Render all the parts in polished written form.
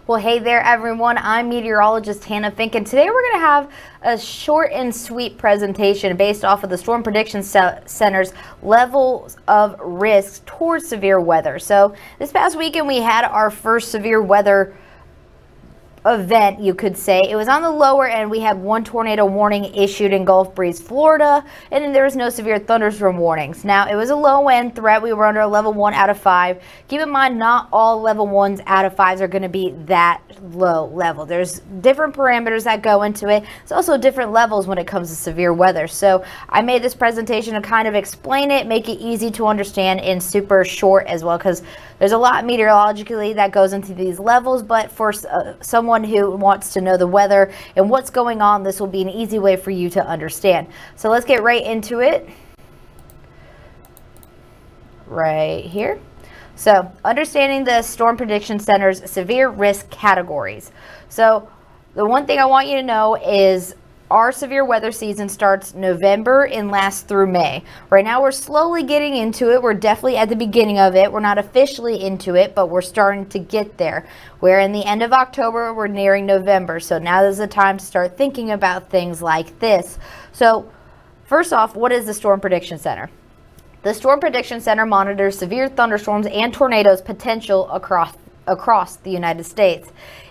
Well, hey there, everyone. I'm meteorologist Hannah Fink, and today we're going to have a short and sweet presentation based off of the Storm Prediction Center's levels of risk towards severe weather. So this past weekend, we had our first severe weather event, you could say. It was on the lower end. We had one tornado warning issued in Gulf Breeze, Florida, and then there was no severe thunderstorm warnings. Now, it was a low end threat. We were under a level 1 out of 5. Keep in mind, not all level 1s out of 5s are going to be that low level. There's different parameters that go into it. It's also different levels when it comes to severe weather. So I made this presentation to kind of explain it, make it easy to understand, and super short as well, because there's a lot meteorologically that goes into these levels, but for someone who wants to know the weather and what's going on, this will be an easy way for you to understand. So let's get right into it. Right here. So understanding the Storm Prediction Center's severe risk categories. So the one thing I want you to know is our severe weather season starts November and lasts through May. Right now, we're slowly getting into it. We're definitely at the beginning of it. We're not officially into it, but we're starting to get there. We're in the end of October. We're nearing November. So now is the time to start thinking about things like this. So first off, what is the Storm Prediction Center? The Storm Prediction Center monitors severe thunderstorms and tornadoes potential across the United States.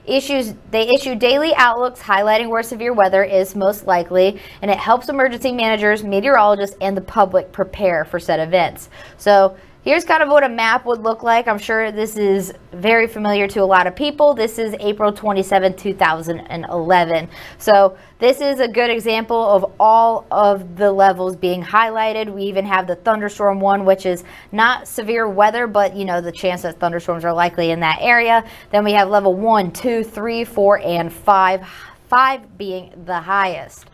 They issue daily outlooks highlighting where severe weather is most likely, and it helps emergency managers, meteorologists, and the public prepare for said events. So here's kind of what a map would look like. I'm sure this is very familiar to a lot of people. This is April 27, 2011. So this is a good example of all of the levels being highlighted. We even have the thunderstorm one, which is not severe weather, but you know, the chance that thunderstorms are likely in that area. Then we have level 1, 2, 3, 4, and 5, 5 being the highest.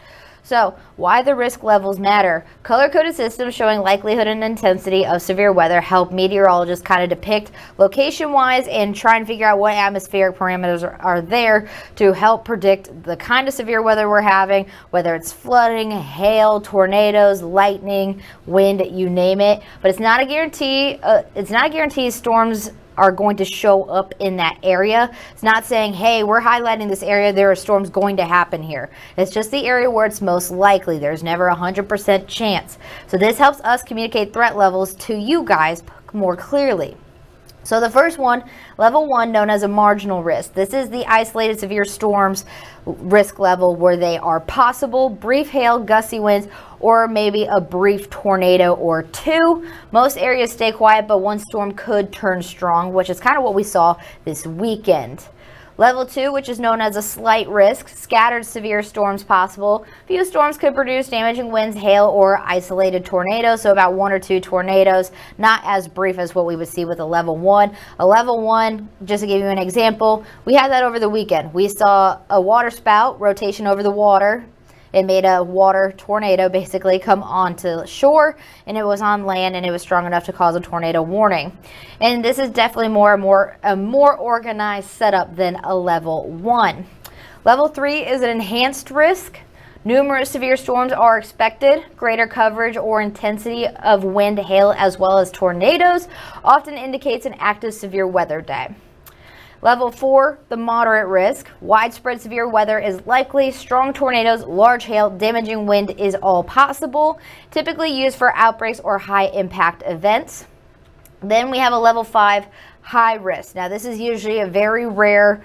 So why the risk levels matter. Color-coded systems showing likelihood and intensity of severe weather help meteorologists kind of depict location-wise and try and figure out what atmospheric parameters are there to help predict the kind of severe weather we're having, whether it's flooding, hail, tornadoes, lightning, wind, you name it. But it's not a guarantee. Storms are going to show up in that area. It's not saying, hey, we're highlighting this area, there are storms going to happen here. It's just the area where it's most likely. There's never 100% chance. So this helps us communicate threat levels to you guys more clearly. So the first one, level 1, known as a marginal risk. This is the isolated severe storms risk level where they are possible, brief hail, gusty winds, or maybe a brief tornado or two. Most areas stay quiet, but one storm could turn strong, which is kind of what we saw this weekend. Level 2, which is known as a slight risk, scattered severe storms possible. Few storms could produce damaging winds, hail, or isolated tornadoes, so about 1 or 2 tornadoes, not as brief as what we would see with a level 1. A level 1, just to give you an example, we had that over the weekend. We saw a water spout, rotation over the water. It made a water tornado basically come onto shore, and it was on land, and it was strong enough to cause a tornado warning. And this is definitely a more organized setup than a level 1. Level 3 is an enhanced risk. Numerous severe storms are expected. Greater coverage or intensity of wind, hail, as well as tornadoes often indicates an active severe weather day. Level 4, the moderate risk. Widespread severe weather is likely. Strong tornadoes, large hail, damaging wind is all possible. Typically used for outbreaks or high impact events. Then we have a level 5, high risk. Now this is usually a very rare,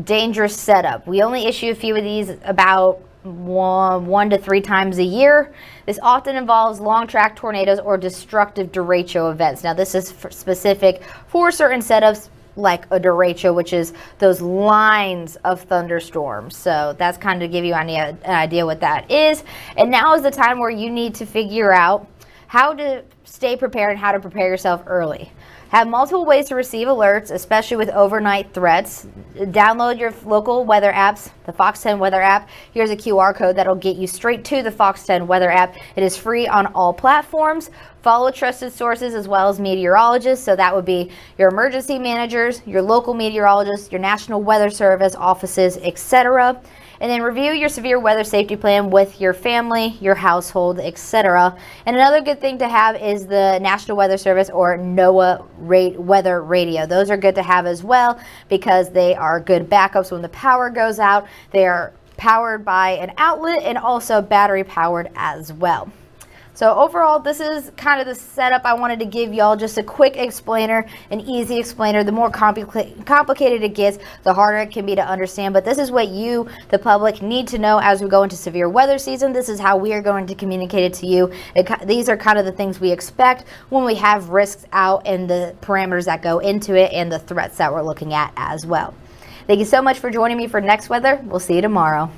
dangerous setup. We only issue a few of these about 1 to 3 times a year. This often involves long track tornadoes or destructive derecho events. Now this is specific for certain setups, like a derecho, which is those lines of thunderstorms. So that's kind of give you an idea what that is. And now is the time where you need to figure out how to stay prepared and how to prepare yourself early. Have multiple ways to receive alerts, especially with overnight threats. Download your local weather apps, the Fox 10 weather app. Here's a QR code that'll get you straight to the Fox 10 weather app. It is free on all platforms. Follow trusted sources as well as meteorologists. So that would be your emergency managers, your local meteorologists, your National Weather Service offices, etc. And then review your severe weather safety plan with your family, your household, etc. And another good thing to have is the National Weather Service or NOAA weather radio. Those are good to have as well because they are good backups when the power goes out. They are powered by an outlet and also battery powered as well. So overall, this is kind of the setup I wanted to give y'all. Just a quick explainer, an easy explainer. The more complicated it gets, the harder it can be to understand. But this is what you, the public, need to know as we go into severe weather season. This is how we are going to communicate it to you. These are kind of the things we expect when we have risks out and the parameters that go into it and the threats that we're looking at as well. Thank you so much for joining me for Next Weather. We'll see you tomorrow.